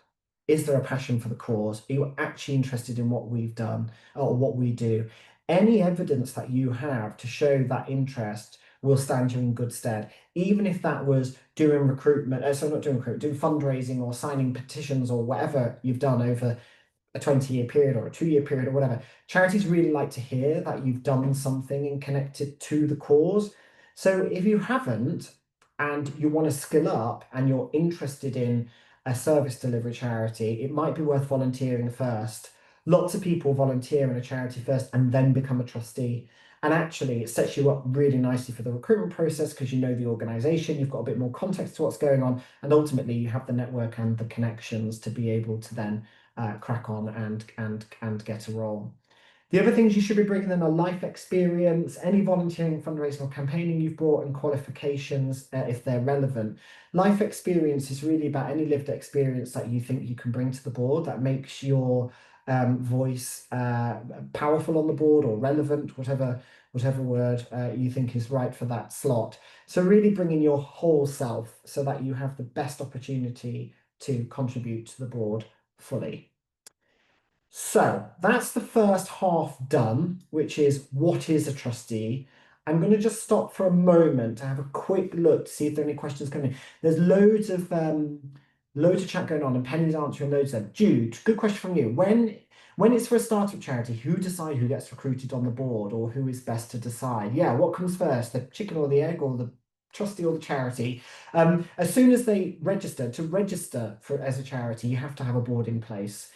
is there a passion for the cause? Are you actually interested in what we've done or what we do? Any evidence that you have to show that interest will stand you in good stead, even if that was doing recruitment, not doing recruitment, doing fundraising or signing petitions or whatever you've done over a 20-year period or a 2-year period or whatever. Charities really like to hear that you've done something and connected to the cause. So if you haven't, and you want to skill up and you're interested in a service delivery charity, it might be worth volunteering first. Lots of people volunteer in a charity first and then become a trustee. And actually, it sets you up really nicely for the recruitment process because you know the organization, you've got a bit more context to what's going on, and ultimately you have the network and the connections to be able to then crack on and get a role. The other things you should be bringing in are life experience, any volunteering, fundraising, or campaigning you've brought, and qualifications if they're relevant. Life experience is really about any lived experience that you think you can bring to the board that makes your voice powerful on the board or relevant, whatever word you think is right for that slot. So really bringing your whole self so that you have the best opportunity to contribute to the board fully. So that's the first half done, which is what is a trustee. I'm going to just stop for a moment to have a quick look to see if there are any questions coming in. There's loads of chat going on, and Penny's answering loads of them. Jude, good question from you. When it's for a startup charity, who decide who gets recruited on the board, or who is best to decide? Yeah, what comes first, the chicken or the egg, or the trustee or the charity? As soon as they register, to register for as a charity, you have to have a board in place.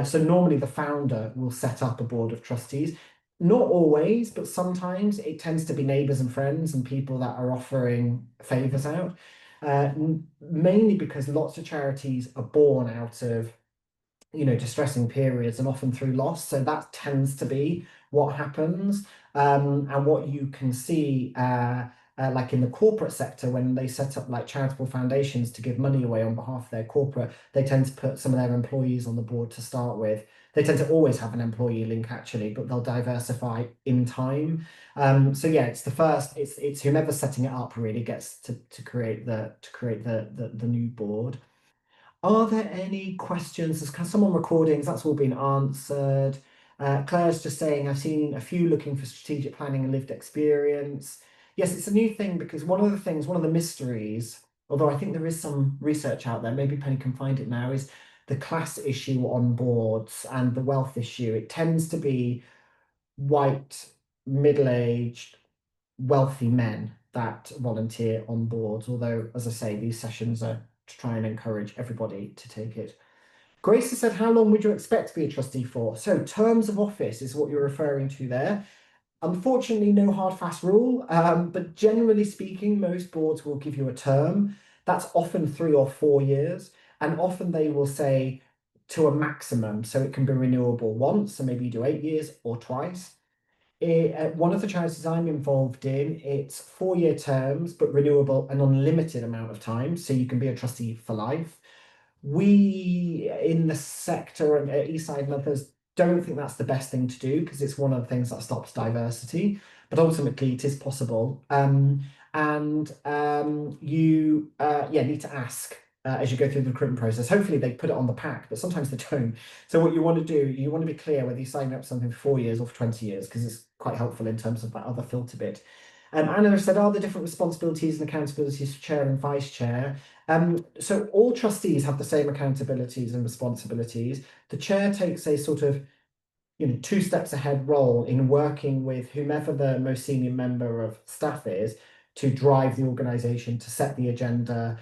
So normally the founder will set up a board of trustees. Not always, but sometimes it tends to be neighbours and friends and people that are offering favours out. Mainly because lots of charities are born out of distressing periods and often through loss. So that tends to be what happens. And what you can see, like in the corporate sector, when they set up like charitable foundations to give money away on behalf of their corporate, they tend to put some of their employees on the board to start with. They tend to always have an employee link actually, but they'll diversify in time. So yeah, it's whomever's setting it up really gets to create the new board. Are there any questions? There's some on recordings, that's all been answered. Claire's just saying, I've seen a few looking for strategic planning and lived experience. Yes, it's a new thing because one of the mysteries, although I think there is some research out there, maybe Penny can find it now, is the class issue on boards and the wealth issue. It tends to be white, middle-aged, wealthy men that volunteer on boards, although, as I say, these sessions are to try and encourage everybody to take it. Grace has said, how long would you expect to be a trustee for? So terms of office is what you're referring to there. Unfortunately, no hard fast rule, but generally speaking, most boards will give you a term. That's often 3 or 4 years, and often they will say to a maximum, so it can be renewable once, so maybe you do 8 years or twice. One of the charities I'm involved in, it's 4-year terms, but renewable an unlimited amount of time. So you can be a trustee for life. We in the sector and at Eastside and others don't think that's the best thing to do because it's one of the things that stops diversity, but ultimately it is possible. You need to ask as you go through the recruitment process. Hopefully they put it on the pack, but sometimes they don't. So what you want to do, you want to be clear whether you're signing up for something for 4 years or for 20 years, because it's quite helpful in terms of that other filter bit. Anna said, are there different responsibilities and accountabilities for chair and vice chair? So all trustees have the same accountabilities and responsibilities. The chair takes a sort of 2 steps ahead role in working with whomever the most senior member of staff is to drive the organisation, to set the agenda,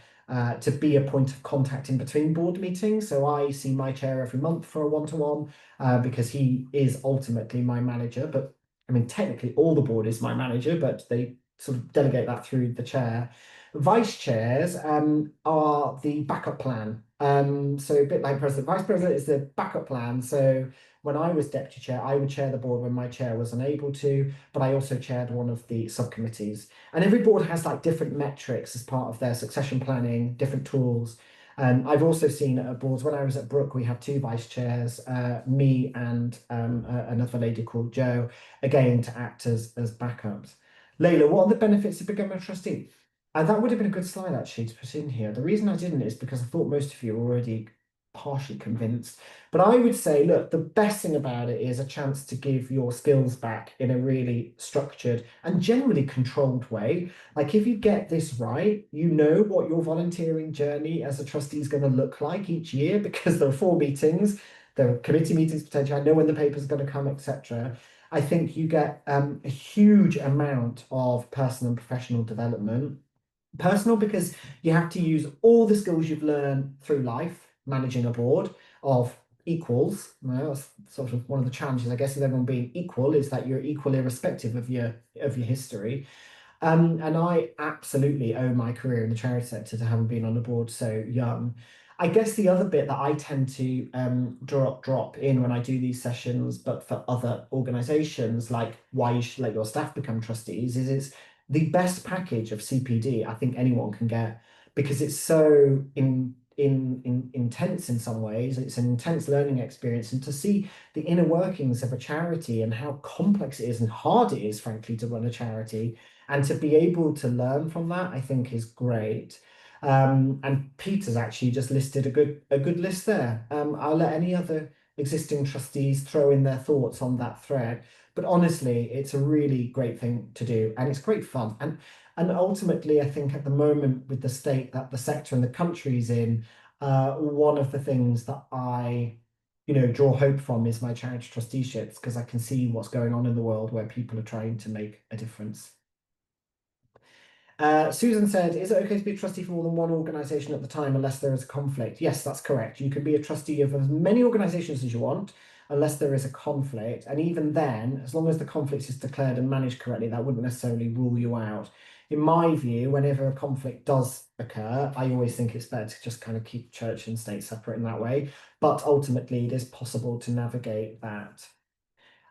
to be a point of contact in between board meetings. So I see my chair every month for a one-to-one because he is ultimately my manager. But I mean, technically all the board is my manager, but they sort of delegate that through the chair. Vice chairs are the backup plan. So a bit like president, vice president is the backup plan. So when I was deputy chair, I would chair the board when my chair was unable to, but I also chaired one of the subcommittees. And every board has like different metrics as part of their succession planning, different tools. I've also seen at boards, when I was at Brook, we had 2 vice chairs, me and another lady called Jo, again, to act as backups. Layla, what are the benefits of becoming a trustee? That would have been a good slide actually to put in here. The reason I didn't is because I thought most of you were already partially convinced. But I would say, look, the best thing about it is a chance to give your skills back in a really structured and generally controlled way. Like if you get this right, you know what your volunteering journey as a trustee is going to look like each year because there are 4 meetings, there are committee meetings potentially. I know when the paper's going to come, etc. I think you get a huge amount of personal and professional development. Personal because you have to use all the skills you've learned through life, managing a board of equals. Well, that's sort of one of the challenges, I guess, of everyone being equal, is that you're equal irrespective of your history. And I absolutely owe my career in the charity sector to having been on the board so young. I guess the other bit that I tend to drop in when I do these sessions, but for other organisations, like why you should let your staff become trustees, is it's the best package of CPD I think anyone can get, because it's so intense in some ways. It's an intense learning experience, and to see the inner workings of a charity and how complex it is and hard it is, frankly, to run a charity, and to be able to learn from that, I think is great. And Peter's actually just listed a good list there. I'll let any other existing trustees throw in their thoughts on that thread. But honestly, it's a really great thing to do, and it's great fun. And ultimately, I think at the moment, with the state that the sector and the country's in, one of the things that I draw hope from is my charity trusteeships, because I can see what's going on in the world where people are trying to make a difference. Susan said, is it okay to be a trustee for more than one organisation at the time unless there is a conflict? Yes, that's correct. You can be a trustee of as many organisations as you want unless there is a conflict. And even then, as long as the conflict is declared and managed correctly, that wouldn't necessarily rule you out. In my view, whenever a conflict does occur, I always think it's better to just kind of keep church and state separate in that way. But ultimately, it is possible to navigate that.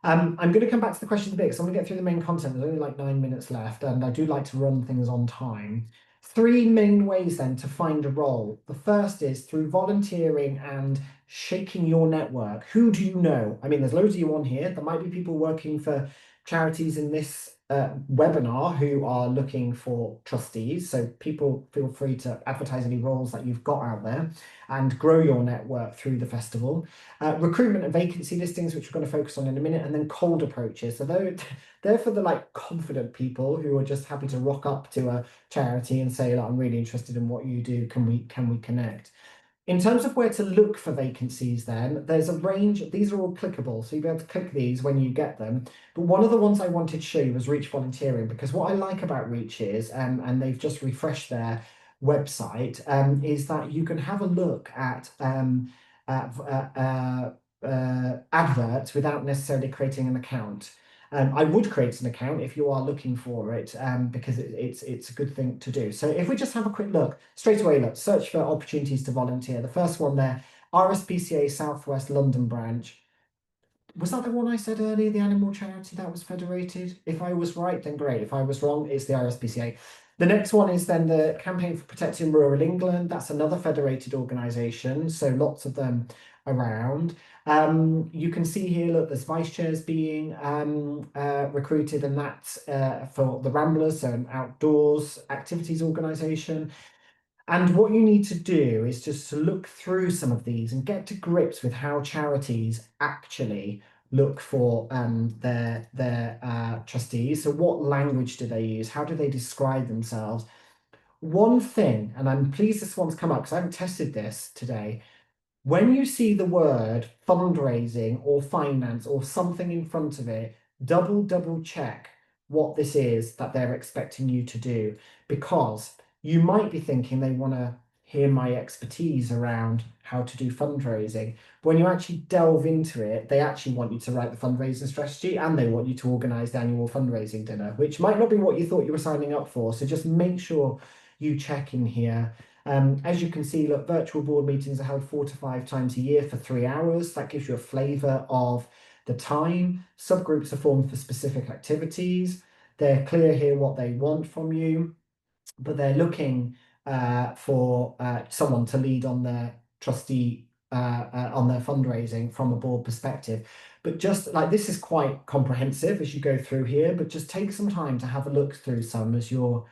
I'm going to come back to the questions a bit, because I'm going to get through the main content. There's only like 9 minutes left, and I do like to run things on time. Three main ways then to find a role. The first is through volunteering and shaking your network. Who do you know? I mean, there's loads of you on here. There might be people working for charities in this webinar who are looking for trustees. So people, feel free to advertise any roles that you've got out there and grow your network through the festival. Recruitment and vacancy listings, which we're going to focus on in a minute, and then cold approaches. So they're for the like confident people who are just happy to rock up to a charity and say, like, I'm really interested in what you do. Can we connect? In terms of where to look for vacancies, then there's a range. These are all clickable, so you'll be able to click these when you get them. But one of the ones I wanted to show you was Reach Volunteering, because what I like about Reach is, and they've just refreshed their website, is that you can have a look at adverts without necessarily creating an account. I would create an account if you are looking for it, because it's a good thing to do. So if we just have a quick look, straight away, look, search for opportunities to volunteer. The first one there, RSPCA Southwest London branch. Was that the one I said earlier, the animal charity that was federated? If I was right, then great. If I was wrong, it's the RSPCA. The next one is then the Campaign for Protecting Rural England. That's another federated organisation, so lots of them around. You can see here, look, there's vice chairs being recruited, and that's for the Ramblers, so an outdoors activities organisation. And what you need to do is just to look through some of these and get to grips with how charities actually look for their trustees. So what language do they use? How do they describe themselves? One thing, and I'm pleased this one's come up because I haven't tested this today. When you see the word fundraising or finance or something in front of it, double check what this is that they're expecting you to do, because you might be thinking they want to hear my expertise around how to do fundraising. But when you actually delve into it, they actually want you to write the fundraising strategy, and they want you to organise the annual fundraising dinner, which might not be what you thought you were signing up for. So just make sure you check in here. As you can see, look, virtual board meetings are held 4 to 5 times a year for 3 hours. That gives you a flavour of the time. Subgroups are formed for specific activities. They're clear here what they want from you, but they're looking for someone to lead on their trustee on their fundraising from a board perspective. But just like, this is quite comprehensive as you go through here, but just take some time to have a look through some as your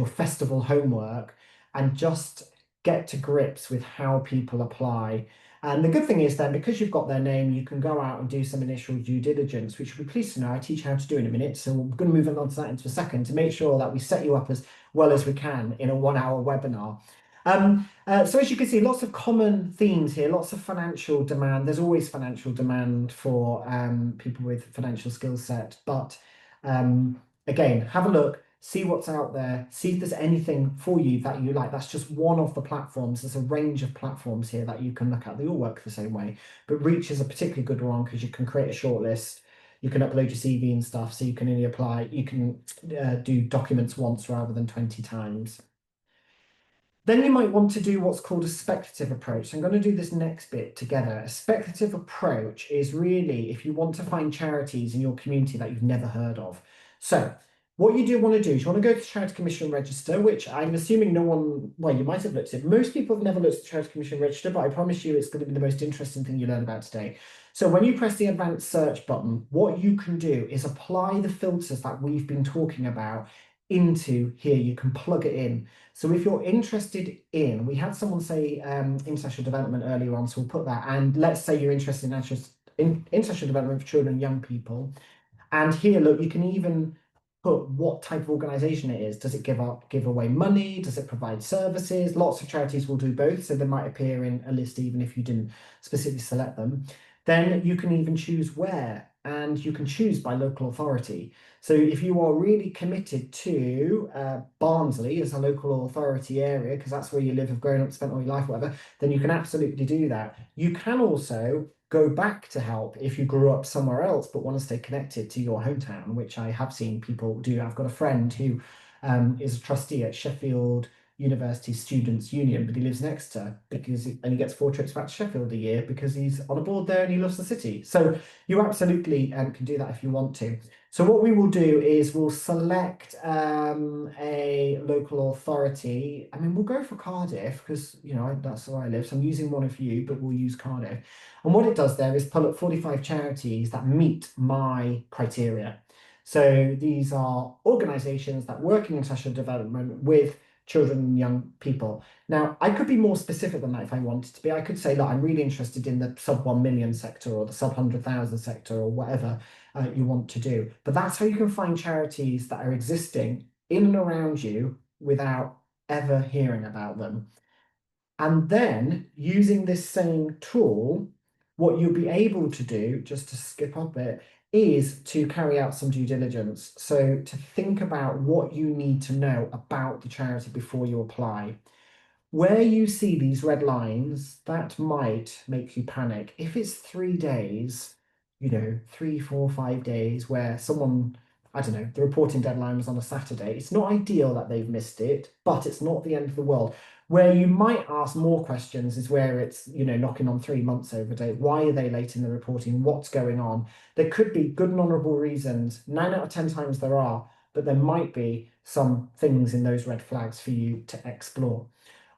festival homework, and just get to grips with how people apply. And the good thing is then, because you've got their name, you can go out and do some initial due diligence, which you'll be pleased to know I teach how to do in a minute. So we're going to move on to that into a second, to make sure that we set you up as well as we can in a 1-hour webinar. So as you can see, lots of common themes here, lots of financial demand. There's always financial demand for people with financial skill set, but again, have a look, see what's out there, see if there's anything for you that you like. That's just one of the platforms. There's a range of platforms here that you can look at. They all work the same way, but Reach is a particularly good one because you can create a shortlist. You can upload your CV and stuff, so you can only apply. You can do documents once rather than 20 times. Then you might want to do what's called a speculative approach. So I'm going to do this next bit together. A speculative approach is really if you want to find charities in your community that you've never heard of. So what you do want to do is you want to go to the Charity Commission Register, which I'm assuming no one, well, you might have looked at. Most people have never looked at the Charity Commission Register, but I promise you it's going to be the most interesting thing you learn about today. So when you press the advanced search button, what you can do is apply the filters that we've been talking about into here. You can plug it in. So if you're interested in, we had someone say international development earlier on, so we'll put that. And let's say you're interested in international development for children and young people. And here, look, you can even put what type of organization it is. Does it give away money? Does it provide services? Lots of charities will do both, so they might appear in a list even if you didn't specifically select them. Then you can even choose where, and you can choose by local authority. So if you are really committed to Barnsley as a local authority area, because that's where you live, have grown up, spent all your life, whatever, then you can absolutely do that. You can also go back to help if you grew up somewhere else but want to stay connected to your hometown, which I have seen people do. I've got a friend who is a trustee at Sheffield University Students' Union, but he lives next to and he gets 4 trips back to Sheffield a year because he's on a board there and he loves the city. So you absolutely can do that if you want to. So what we will do is we'll select a local authority. I mean, we'll go for Cardiff because, you know, that's where I live. So I'm using one of you, but we'll use Cardiff. And what it does there is pull up 45 charities that meet my criteria. So these are organizations that work in international development with children and young people. Now, I could be more specific than that if I wanted to be. I could say, look, I'm really interested in the sub 1 million sector or the sub 100,000 sector or whatever you want to do. But that's how you can find charities that are existing in and around you without ever hearing about them. And then using this same tool, what you'll be able to do, just to skip up it, is to carry out some due diligence. So to think about what you need to know about the charity before you apply. Where you see these red lines, that might make you panic. If it's 3 days, you know, 3, 4, 5 days where someone, I don't know, the reporting deadline was on a Saturday, it's not ideal that they've missed it, but it's not the end of the world. Where you might ask more questions is where it's, you know, knocking on 3 months overdate. Why are they late in the reporting? What's going on? There could be good and honourable reasons. 9 out of 10 times there are, but there might be some things in those red flags for you to explore.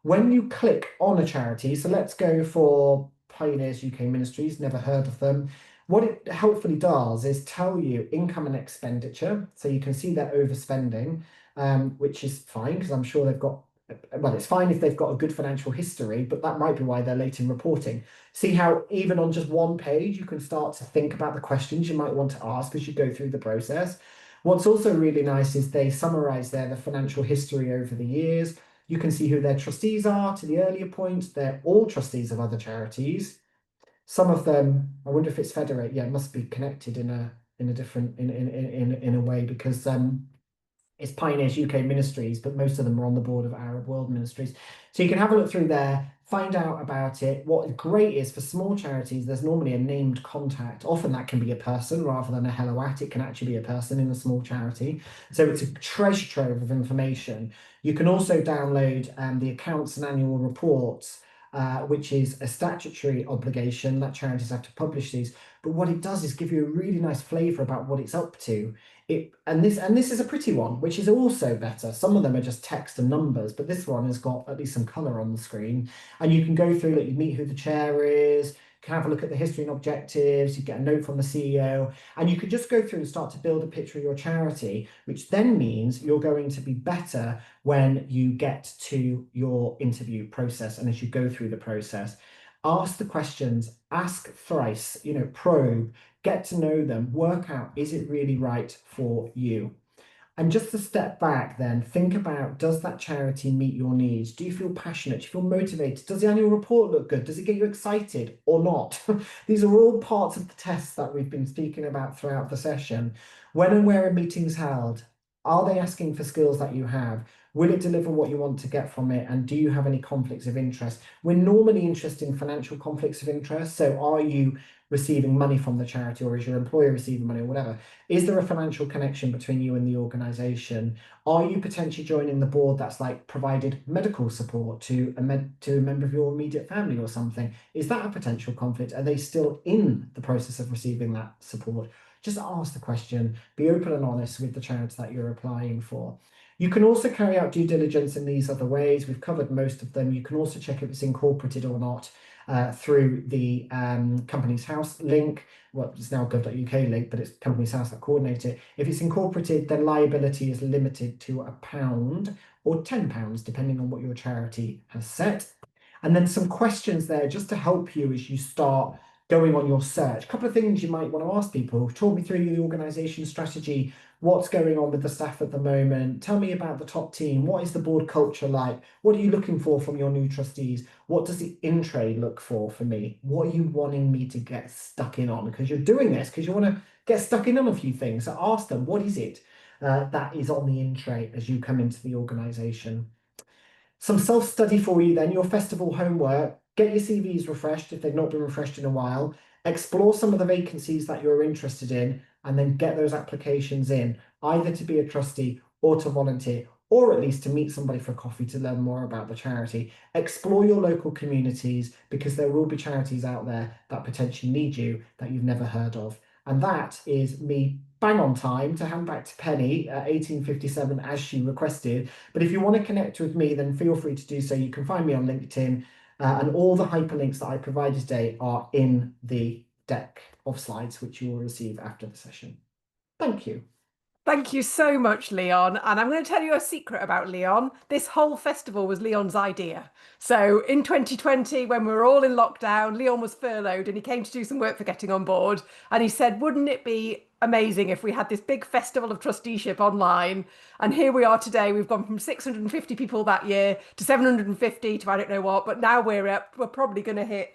When you click on a charity, so let's go for Pioneers UK Ministries, never heard of them. What it helpfully does is tell you income and expenditure. So you can see they're overspending, which is fine because I'm sure they've got, well, it's fine if they've got a good financial history, but that might be why they're late in reporting. See how even on just one page, you can start to think about the questions you might want to ask as you go through the process. What's also really nice is they summarize there the financial history over the years. You can see who their trustees are to the earlier point. They're all trustees of other charities. Some of them, I wonder if it's federate. Yeah, it must be connected in a different in a way because it's Pioneers UK Ministries, but most of them are on the board of Arab World Ministries. So you can have a look through there, find out about it. What great is for small charities, there's normally a named contact. Often that can be a person rather than a hello at. It can actually be a person in a small charity. So it's a treasure trove of information. You can also download the accounts and annual reports, which is a statutory obligation that charities have to publish these. But what it does is give you a really nice flavour about what it's up to. And this is a pretty one, which is also better. Some of them are just text and numbers, but this one has got at least some colour on the screen. And you can go through, like, you meet who the chair is, can have a look at the history and objectives, you get a note from the CEO, and you can just go through and start to build a picture of your charity, which then means you're going to be better when you get to your interview process and as you go through the process. Ask the questions, ask thrice, you know, probe, get to know them, work out, is it really right for you? And just to step back then, think about, does that charity meet your needs? Do you feel passionate? Do you feel motivated? Does the annual report look good? Does it get you excited or not? These are all parts of the tests that we've been speaking about throughout the session. When and where are meetings held? Are they asking for skills that you have? Will it deliver what you want to get from it? And do you have any conflicts of interest? We're normally interested in financial conflicts of interest. So are you receiving money from the charity, or is your employer receiving money, or whatever? Is there a financial connection between you and the organization? Are you potentially joining the board that's like provided medical support to a member of your immediate family or something? Is that a potential conflict? Are they still in the process of receiving that support? Just ask the question, be open and honest with the charity that you're applying for. You can also carry out due diligence in these other ways. We've covered most of them. You can also check if it's incorporated or not through the Companies House link. Well, it's now gov.uk link, but it's Companies House that coordinate it. If it's incorporated, then liability is limited to £1 or £10, depending on what your charity has set. And then some questions there just to help you as you start going on your search. A couple of things you might want to ask people. Talk me through the organisation strategy. What's going on with the staff at the moment? Tell me about the top team. What is the board culture like? What are you looking for from your new trustees? What does the in-tray look for me? What are you wanting me to get stuck in on? Because you're doing this because you want to get stuck in on a few things. So ask them, what is it that is on the in-tray as you come into the organisation? Some self-study for you then, your festival homework. Get your CVs refreshed if they've not been refreshed in a while. Explore some of the vacancies that you're interested in, and then get those applications in, either to be a trustee or to volunteer, or at least to meet somebody for coffee to learn more about the charity. Explore your local communities, because there will be charities out there that potentially need you that you've never heard of. And that is me bang on time to hand back to Penny at 18:57 as she requested. But if you want to connect with me, then feel free to do so. You can find me on LinkedIn, and all the hyperlinks that I provided today are in the deck of slides, which you will receive after the session. Thank you. Thank you so much, Leon. And I'm going to tell you a secret about Leon. This whole festival was Leon's idea. So in 2020, when we were all in lockdown, Leon was furloughed and he came to do some work for Getting on Board. And he said, wouldn't it be amazing if we had this big festival of trusteeship online? And here we are today. We've gone from 650 people that year to 750 to I don't know what. But now we're probably going to hit.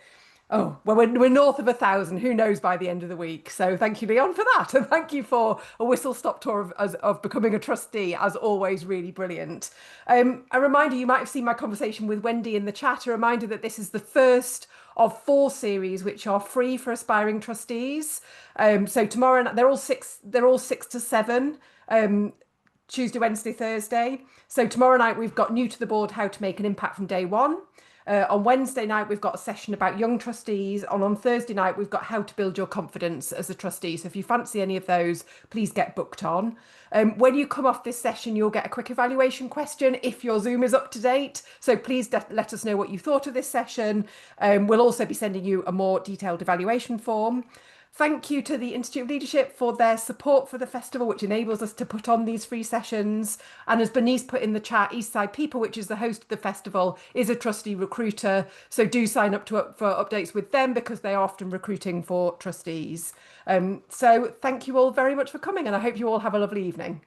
Oh, well, we're north of 1,000. Who knows by the end of the week? So thank you, Leon, for that. And thank you for a whistle-stop tour of becoming a trustee. As always, really brilliant. A reminder, you might have seen my conversation with Wendy in the chat. A reminder that this is the first of 4 series which are free for aspiring trustees. So tomorrow night, they're all 6 to 7. Tuesday, Wednesday, Thursday. So tomorrow night we've got New to the Board, How to Make an Impact from Day One. On Wednesday night, we've got a session about young trustees. And on Thursday night, we've got how to build your confidence as a trustee. So if you fancy any of those, please get booked on. When you come off this session, you'll get a quick evaluation question if your Zoom is up to date. So please let us know what you thought of this session. We'll also be sending you a more detailed evaluation form. Thank you to the Institute of Leadership for their support for the festival, which enables us to put on these free sessions. And as Bernice put in the chat, Eastside People, which is the host of the festival, is a trustee recruiter. So do sign up for updates with them, because they are often recruiting for trustees. So thank you all very much for coming, and I hope you all have a lovely evening.